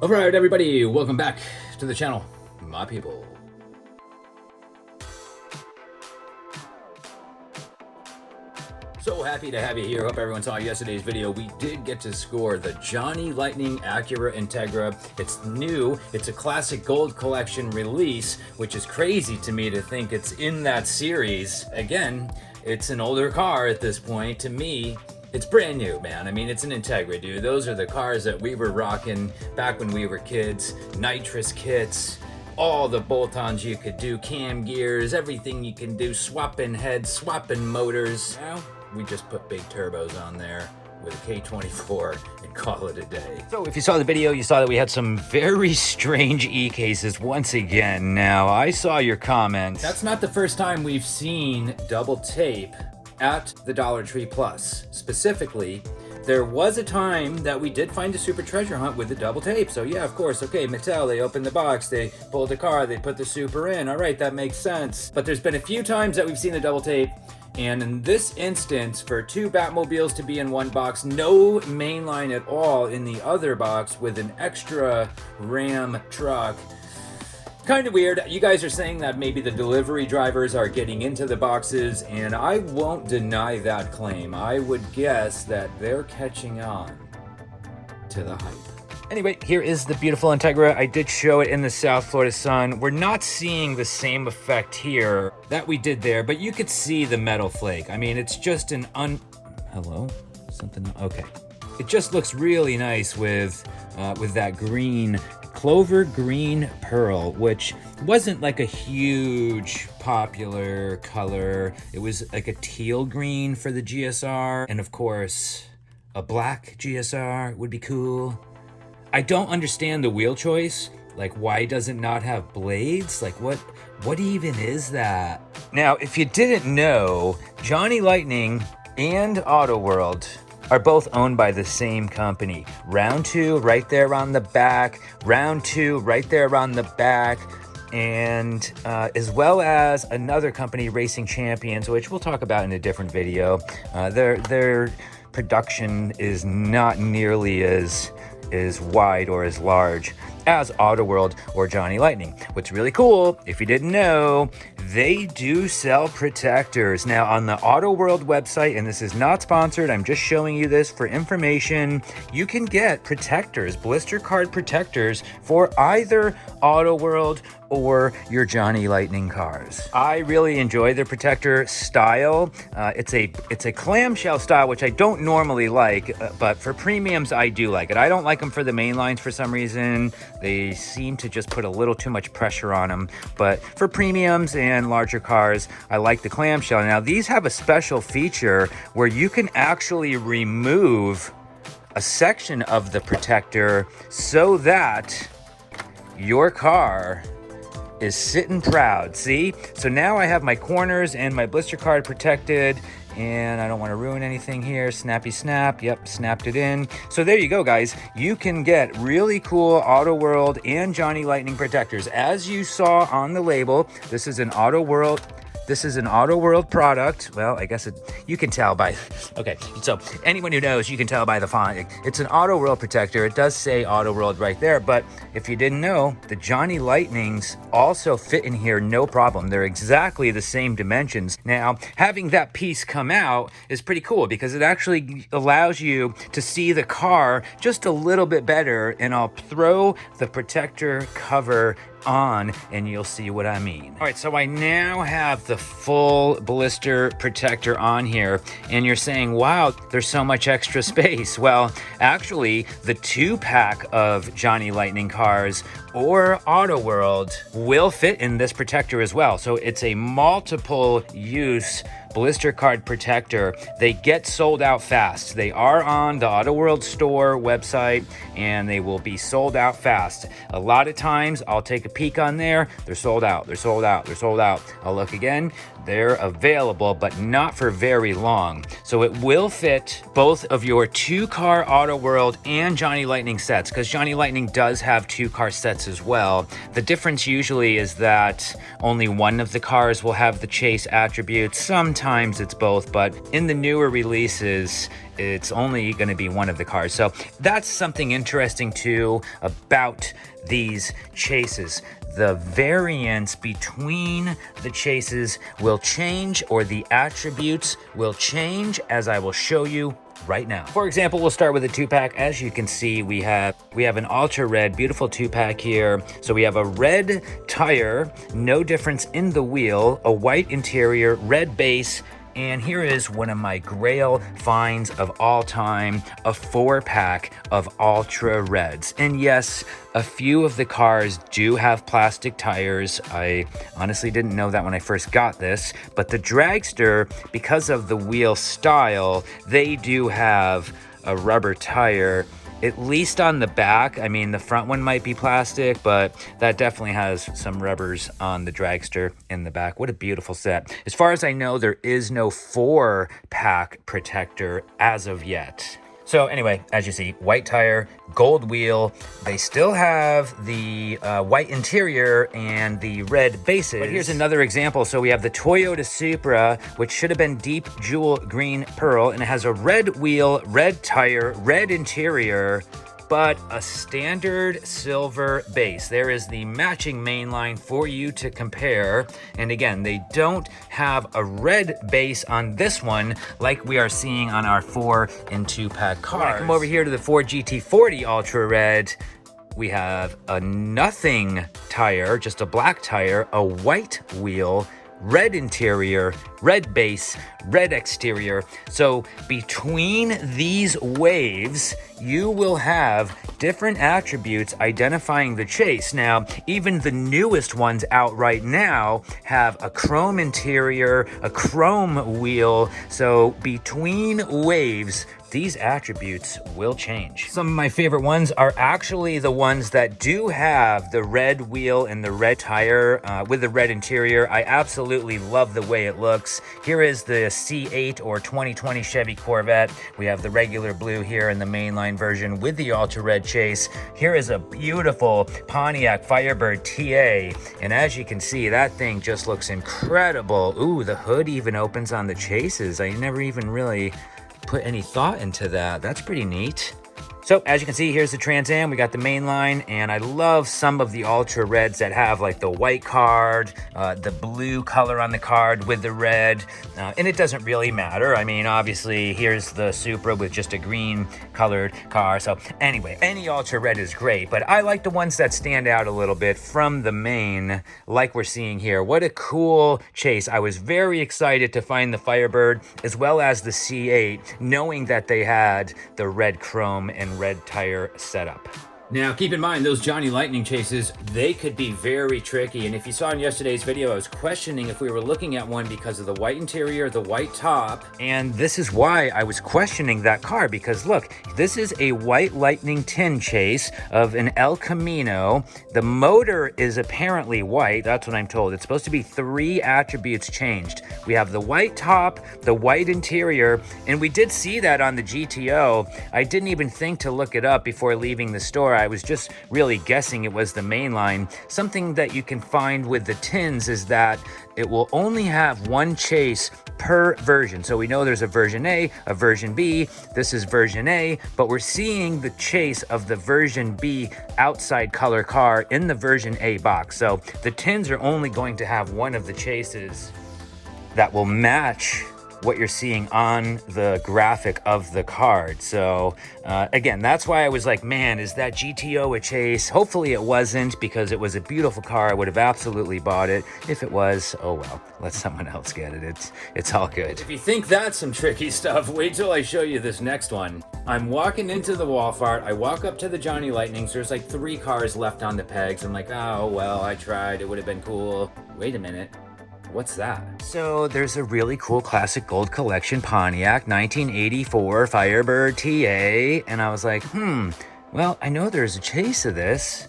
Alright everybody, welcome back to the channel, my people. So happy to have you here. Hope everyone saw yesterday's video. We did get to score the Johnny Lightning Acura Integra. It's new. It's a classic gold collection release, which is crazy to me to think it's in that series. Again, it's an older car at this point. To me, it's brand new, man. I mean, it's an Integra, dude. Those are the cars that we were rocking back when we were kids. Nitrous kits, all the bolt-ons you could do, cam gears, everything you can do, swapping heads, swapping motors. Now, we just put big turbos on there with a K24 and call it a day. So if you saw the video, you saw that we had some very strange E-cases once again. Now, I saw your comments. That's not the first time we've seen double tape at the Dollar Tree Plus. Specifically, there was a time that we did find a super treasure hunt with the double tape. So yeah, of course, okay, Mattel, they opened the box, they pulled the car, they put the super in. All right, that makes sense. But there's been a few times that we've seen the double tape, and in this instance, for two Batmobiles to be in one box, no mainline at all in the other box with an extra Ram truck. Kind of weird. You guys are saying that maybe the delivery drivers are getting into the boxes, and I won't deny that claim. I would guess that they're catching on to the hype. Anyway, here is the beautiful Integra. I did show it in the South Florida sun. We're not seeing the same effect here that we did there, but you could see the metal flake. I mean, it's just an Hello? Something? Okay. It just looks really nice with that green, clover green pearl, which wasn't like a huge popular color. It was like a teal green for the GSR. And of course, a black GSR would be cool. I don't understand the wheel choice. Like, why does it not have blades? Like, what even is that? Now, if you didn't know, Johnny Lightning and Auto World are both owned by the same company. Round 2 right there on the back, Round 2 right there on the back, and as well as another company, Racing Champions, which we'll talk about in a different video. Their production is not nearly as wide or as large as Auto World or Johnny Lightning. What's really cool, if you didn't know, they do sell protectors. Now on the Auto World website, and this is not sponsored, I'm just showing you this for information, you can get protectors, blister card protectors for either Auto World or your Johnny Lightning cars. I really enjoy the protector style. It's a clamshell style, which I don't normally like, but for premiums, I do like it. I don't like them for the main lines for some reason. They seem to just put a little too much pressure on them. But for premiums and larger cars, I like the clamshell. Now, these have a special feature where you can actually remove a section of the protector so that your car is sitting proud. See? So now I have my corners and my blister card protected, and I don't want to ruin anything here. Snappy snap. Yep, snapped it in. So there you go, guys. You can get really cool Auto World and Johnny Lightning protectors. As you saw on the label, this is an Auto World product. Well, I guess you can tell by, okay, so anyone who knows, you can tell by the font. It's an Auto World protector. It does say Auto World right there, but if you didn't know, the Johnny Lightnings also fit in here, no problem. They're exactly the same dimensions. Now, having that piece come out is pretty cool because it actually allows you to see the car just a little bit better, and I'll throw the protector cover on and you'll see what I mean. All right, so I now have the full blister protector on here, and you're saying, wow, there's so much extra space. Well, actually, the 2-pack of Johnny Lightning cars or Auto World will fit in this protector as well. So it's a multiple use blister card protector. They get sold out fast. They are on the Auto World store website, and they will be sold out fast. A lot of times I'll take a peek on there. They're sold out. They're sold out. They're sold out. I'll look again. They're available, but not for very long. So it will fit both of your 2-car Auto World and Johnny Lightning sets, because Johnny Lightning does have 2-car sets as well. The difference usually is that only one of the cars will have the chase attributes. Sometimes sometimes it's both, but in the newer releases, it's only going to be one of the cars. So that's something interesting too about these chases. The variance between the chases will change, or the attributes will change, as I will show you right now. For example, we'll start with a 2-pack. As you can see, we have an ultra red, beautiful 2-pack here. So we have a red tire, no difference in the wheel, a white interior, red base, and here is one of my grail finds of all time, a 4-pack of ultra reds. And yes, a few of the cars do have plastic tires. I honestly didn't know that when I first got this, but the dragster, because of the wheel style, they do have a rubber tire, at least on the back. I mean, the front one might be plastic, but that definitely has some rubbers on the dragster in the back. What a beautiful set. As far as I know, there is no 4-pack protector as of yet. So anyway, as you see, white tire, gold wheel. They still have the white interior and the red bases. But here's another example. So we have the Toyota Supra, which should have been deep jewel green pearl, and it has a red wheel, red tire, red interior, but a standard silver base. There is the matching mainline for you to compare. And again, they don't have a red base on this one like we are seeing on our 4 and 2-pack cars. When I come over here to the Ford GT40 Ultra Red, we have a nothing tire, just a black tire, a white wheel, red interior, red base, red exterior. So between these waves, you will have different attributes identifying the chase. Now, even the newest ones out right now have a chrome interior, a chrome wheel. So between waves, these attributes will change. Some of my favorite ones are actually the ones that do have the red wheel and the red tire with the red interior. I absolutely love the way it looks. Here is the C8 or 2020 Chevy Corvette. We have the regular blue here in the mainline version with the ultra red chase. Here is a beautiful Pontiac Firebird TA. And as you can see, that thing just looks incredible. Ooh, the hood even opens on the chases. I never even really put any thought into that. That's pretty neat. So as you can see, here's the Trans Am. We got the main line, and I love some of the ultra reds that have like the white card, the blue color on the card with the red, and it doesn't really matter. I mean, obviously here's the Supra with just a green colored car. So anyway, any ultra red is great, but I like the ones that stand out a little bit from the main, like we're seeing here. What a cool chase. I was very excited to find the Firebird as well as the C8, knowing that they had the red chrome and red tire setup. Now, keep in mind, those Johnny Lightning chases, they could be very tricky. And if you saw in yesterday's video, I was questioning if we were looking at one because of the white interior, the white top. And this is why I was questioning that car, because look, this is a white Lightning tin chase of an El Camino. The motor is apparently white. That's what I'm told. It's supposed to be 3 attributes changed. We have the white top, the white interior, and we did see that on the GTO. I didn't even think to look it up before leaving the store. I was just really guessing it was the mainline. Something that you can find with the tins is that it will only have one chase per version. So we know there's a version A, a version B. This is version A, but we're seeing the chase of the version B outside color car in the version A box. So the tins are only going to have one of the chases that will match what you're seeing on the graphic of the card. So again, that's why I was like, man, is that GTO a chase? Hopefully it wasn't, because it was a beautiful car. I would have absolutely bought it. If it was, oh well, let someone else get it. It's all good. If you think that's some tricky stuff, wait till I show you this next one. I'm walking into the Walmart. I walk up to the Johnny Lightnings. There's like 3 cars left on the pegs. I'm like, oh, well, I tried. It would have been cool. Wait a minute. What's that? So there's a really cool classic gold collection Pontiac 1984 Firebird TA, and I was like, well, I know there's a chase of this.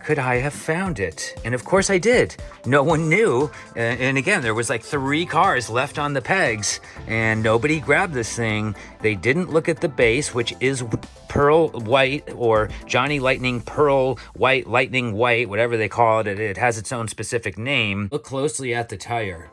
Could I have found it? And of course I did. No one knew. And again, there was like 3 cars left on the pegs, and nobody grabbed this thing. They didn't look at the base, which is pearl white, or Johnny Lightning pearl white, lightning white, whatever they call it. It has its own specific name. Look closely at the tire.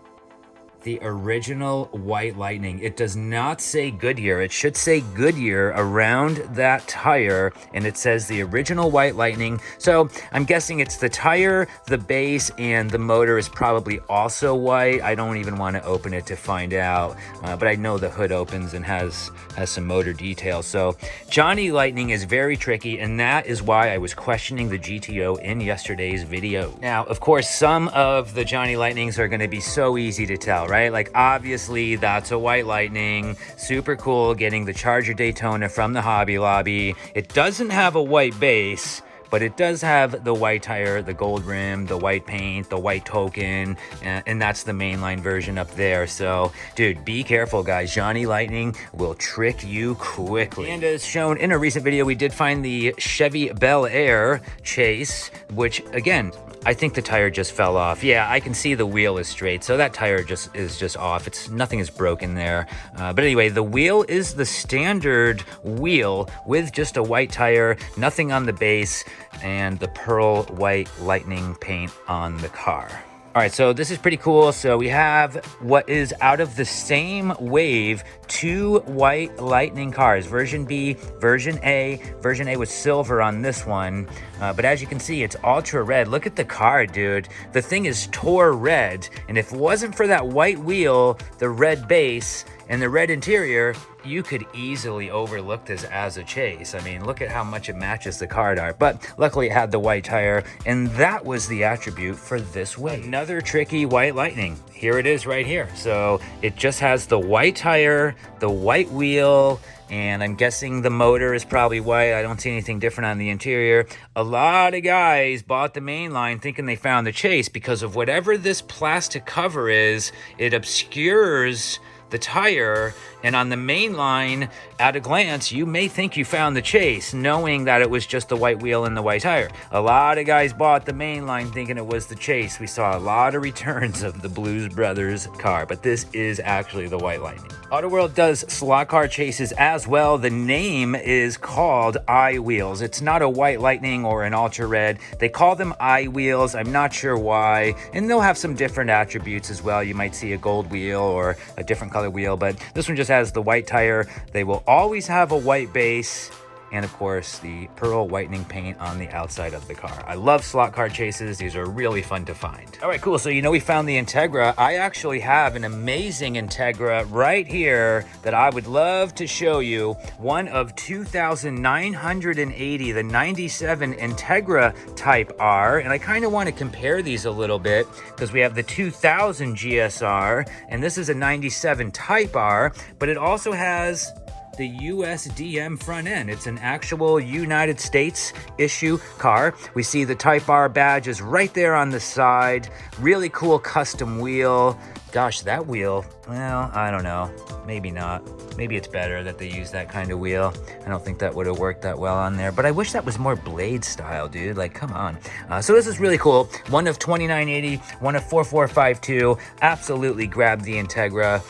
the original white Lightning. It does not say Goodyear. It should say Goodyear around that tire, and it says the original white Lightning. So I'm guessing it's the tire, the base, and the motor is probably also white. I don't even want to open it to find out, but I know the hood opens and has some motor details. So Johnny Lightning is very tricky, and that is why I was questioning the GTO in yesterday's video. Now, of course, some of the Johnny Lightnings are going to be so easy to tell, right? Like, obviously, that's a white Lightning. Super cool getting the Charger Daytona from the Hobby Lobby. It doesn't have a white base, but it does have the white tire, the gold rim, the white paint, the white token, and that's the mainline version up there. So, dude, be careful, guys. Johnny Lightning will trick you quickly. And as shown in a recent video, we did find the Chevy Bel Air Chase, which, again, I think the tire just fell off. Yeah, I can see the wheel is straight, so that tire is just off. Nothing is broken there. But anyway, the wheel is the standard wheel with just a white tire, nothing on the base, and the pearl white Lightning paint on the car. All right, so this is pretty cool. So we have what is out of the same wave, 2 white Lightning cars, version B, version A. Version A was silver on this one, but as you can see, it's ultra red. Look at the car, dude. The thing is tore red, and if it wasn't for that white wheel, the red base, and the red interior, you could easily overlook this as a chase. I mean, look at how much it matches the card art, but luckily it had the white tire, and that was the attribute for this wave. Another tricky white Lightning. Here it is right here. So it just has the white tire, the white wheel, and I'm guessing the motor is probably white. I don't see anything different on the interior. A lot of guys bought the mainline thinking they found the chase because of whatever this plastic cover is. It obscures the tire, and on the main line, at a glance, you may think you found the chase, knowing that it was just the white wheel and the white tire. A lot of guys bought the main line thinking it was the chase. We saw a lot of returns of the Blues Brothers car, but this is actually the white Lightning. Auto World does slot car chases as well. The name is called I Wheels. It's not a white Lightning or an ultra red. They call them I Wheels. I'm not sure why, and they'll have some different attributes as well. You might see a gold wheel or a different color wheel, but this one just has the white tire. They will always have a white base, and of course the pearl whitening paint on the outside of the car. I love slot car chases. These are really fun to find. All right, cool. So we found the Integra. I actually have an amazing Integra right here that I would love to show you. One of 2,980, the 97 Integra Type R, and I kind of want to compare these a little bit because we have the 2000 GSR, and this is a 97 Type R, but it also has the USDM front end. It's an actual United States issue car. We see the Type R badge is right there on the side. Really cool custom wheel. Gosh, that wheel, well, I don't know. Maybe not. Maybe it's better that they use that kind of wheel. I don't think that would have worked that well on there, but I wish that was more blade style, dude. Like, come on. So this is really cool. One of 2980, one of 4452. Absolutely grab the Integra.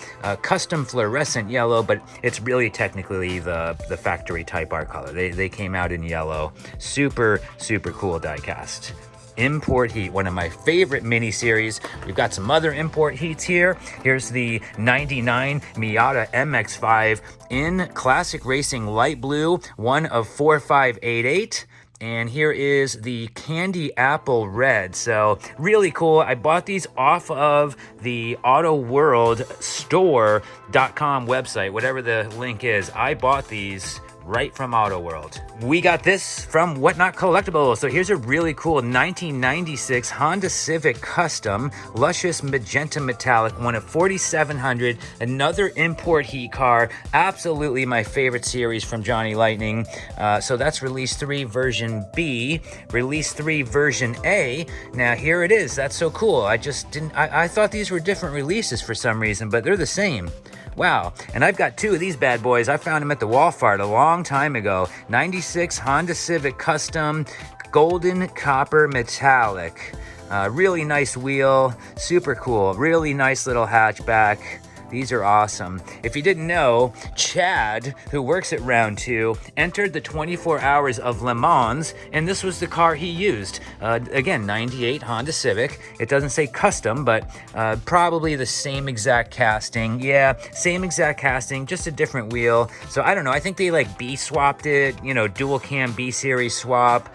Custom fluorescent yellow, but it's really technically the factory Type R color. They came out in yellow. Super, super cool diecast. Import Heat, one of my favorite mini series. We've got some other import heats here. Here's the 99 Miata MX-5 in classic racing light blue, one of 4588. And here is the Candy Apple Red. So really cool. I bought these off of the AutoWorldStore.com website, whatever the link is. I bought these right from Auto World. We got this from Whatnot Collectibles. So here's a really cool 1996 Honda Civic Custom, luscious magenta metallic, one of 4,700. Another import heat car. Absolutely my favorite series from Johnny Lightning. So that's release 3 version B, release 3 version A. Now here it is. That's so cool. I thought these were different releases for some reason, but they're the same. Wow, and I've got 2 of these bad boys. I found them at the Walmart a long time ago. 96 Honda Civic Custom, golden copper metallic. Really nice wheel, super cool. Really nice little hatchback. These are awesome. If you didn't know, Chad, who works at Round 2, entered the 24 Hours of Le Mans, and this was the car he used. Again, 98 Honda Civic. It doesn't say custom, but probably the same exact casting. Yeah, same exact casting, just a different wheel. So I don't know, I think they like B-swapped it, you know, dual cam B-series swap,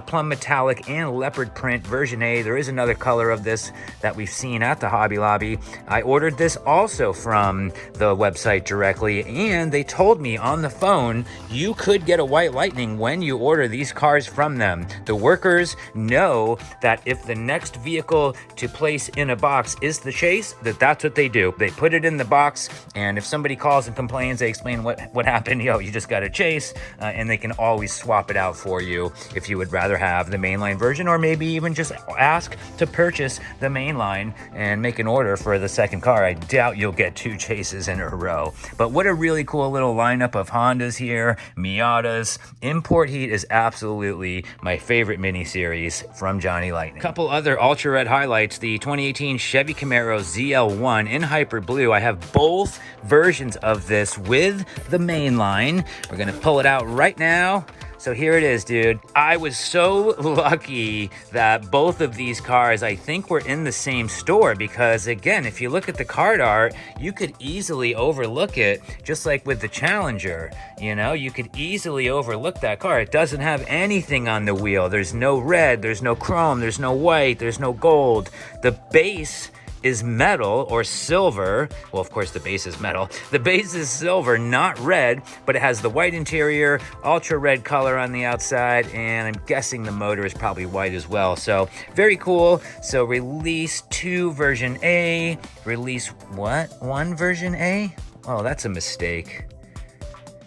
plum metallic and leopard print version A. There is another color of this that we've seen at the Hobby Lobby. I ordered this also from the website directly, and they told me on the phone you could get a White Lightning when you order these cars from them. The workers know that if the next vehicle to place in a box is the Chase, that's what they do. They put it in the box, and if somebody calls and complains, they explain what happened. Yo, you just got a Chase, and they can always swap it out for you if you would rather have the mainline version, or maybe even just ask to purchase the mainline and make an order for the second car. I doubt you'll get 2 Chases in a row. But what a really cool little lineup of Hondas here, Miatas. Import Heat is absolutely my favorite mini-series from Johnny Lightning. A couple other ultra red highlights, the 2018 Chevy Camaro ZL1 in Hyper Blue. I have both versions of this with the mainline. We're gonna pull it out right now. So here it is, dude. I was so lucky that both of these cars, I think, were in the same store, because again, if you look at the card art, you could easily overlook it, just like with the Challenger. You know, you could easily overlook that car. It doesn't have anything on the wheel. There's no red, there's no chrome, there's no white, there's no gold. The base is metal or silver. Well, of course the base is metal. The base is silver, not red, but it has the white interior, ultra red color on the outside, and I'm guessing the motor is probably white as well. So very cool. So release 2 version A, release what? 1 version A? Oh, that's a mistake.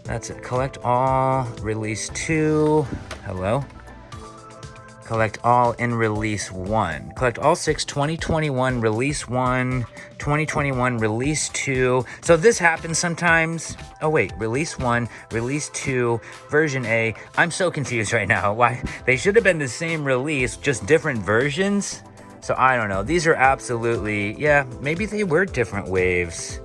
That's it. Collect all, release 2. Hello? Collect all in release 1. Collect all 6, 2021, release 1, 2021, release 2. So this happens sometimes. Oh wait, release 1, release 2, version A. I'm so confused right now. Why? They should have been the same release, just different versions. So I don't know. These are absolutely, yeah, maybe they were different waves.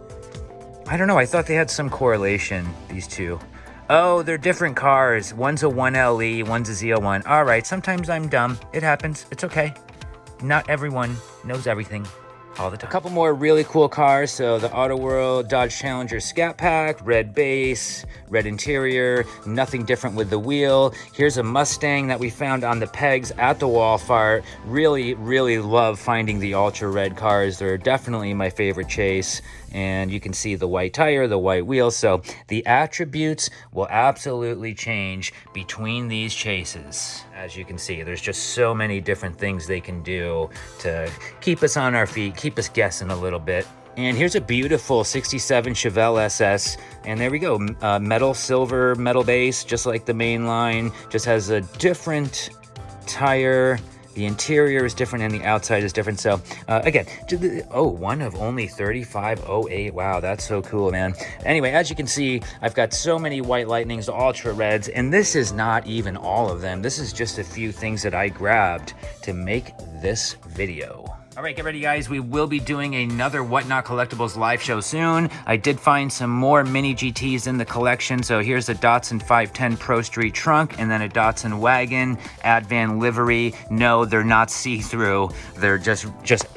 I don't know. I thought they had some correlation, these two. Oh, they're different cars. One's a 1LE, one's a ZL1. All right, sometimes I'm dumb. It happens. It's okay. Not everyone knows everything all the time. A couple more really cool cars. So the Auto World Dodge Challenger Scat Pack, red base, red interior, nothing different with the wheel. Here's a Mustang that we found on the pegs at the Walfart. Really, really love finding the ultra red cars. They're definitely my favorite chase. And you can see the white tire, the white wheel. So the attributes will absolutely change between these chases. As you can see, there's just so many different things they can do to keep us on our feet, keep us guessing a little bit. And here's a beautiful 67 Chevelle SS. And there we go, metal, silver, metal base, just like the main line. Just has a different tire. The interior is different and the outside is different. So again, one of only 3508. Wow, that's so cool, man. Anyway, as you can see, I've got so many White Lightnings, ultra reds, and this is not even all of them. This is just a few things that I grabbed to make this video. All right, get ready, guys. We will be doing another Whatnot Collectibles live show soon. I did find some more mini GTs in the collection. So here's a Datsun 510 Pro Street trunk, and then a Datsun wagon, Advan livery. No, they're not see-through. They're just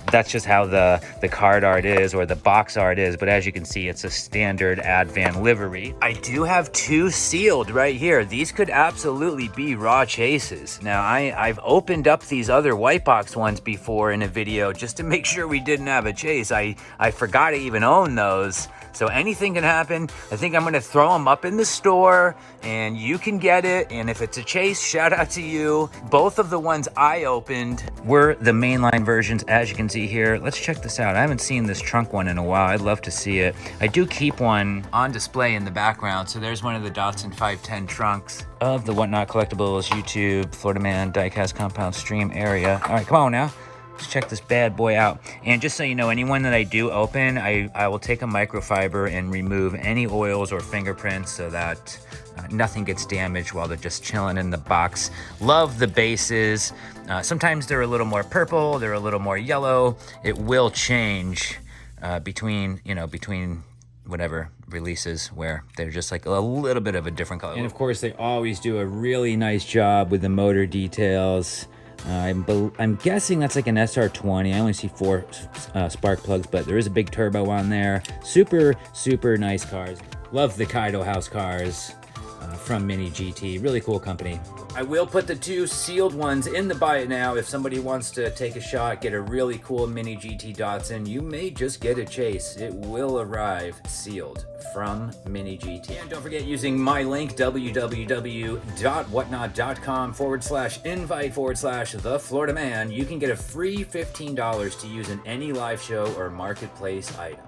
that's just how the card art is, or the box art is. But as you can see, it's a standard Advan livery. I do have 2 sealed right here. These could absolutely be raw chases. Now, I've opened up these other white box ones before in a video, just to make sure we didn't have a chase. I forgot to even own those. So anything can happen. I think I'm gonna throw them up in the store and you can get it. And if it's a chase, shout out to you. Both of the ones I opened were the mainline versions, as you can see here. Let's check this out. I haven't seen this trunk one in a while. I'd love to see it. I do keep one on display in the background. So there's one of the Datsun 510 trunks of the Whatnot Collectibles YouTube FLORIDAMan Diecast compound stream area. All right, come on now. Let's check this bad boy out. And just so you know, anyone that I do open, I will take a microfiber and remove any oils or fingerprints so that nothing gets damaged while they're just chilling in the box. Love the bases. Sometimes they're a little more purple, they're a little more yellow. It will change between, you know, between whatever releases where they're just like a little bit of a different color. And of course, they always do a really nice job with the motor details. I'm guessing that's like an SR20. I only see 4 spark plugs, but there is a big turbo on there. Super, super nice cars. Love the Kaido House cars from Mini GT. Really cool company. I will put the 2 sealed ones in the buy it now. If somebody wants to take a shot, get a really cool Mini GT Datsun, you may just get a Chase. It will arrive sealed from Mini GT. And don't forget, using my link, www.whatnot.com/invite/TheFLORIDAMan, you can get a free $15 to use in any live show or marketplace item.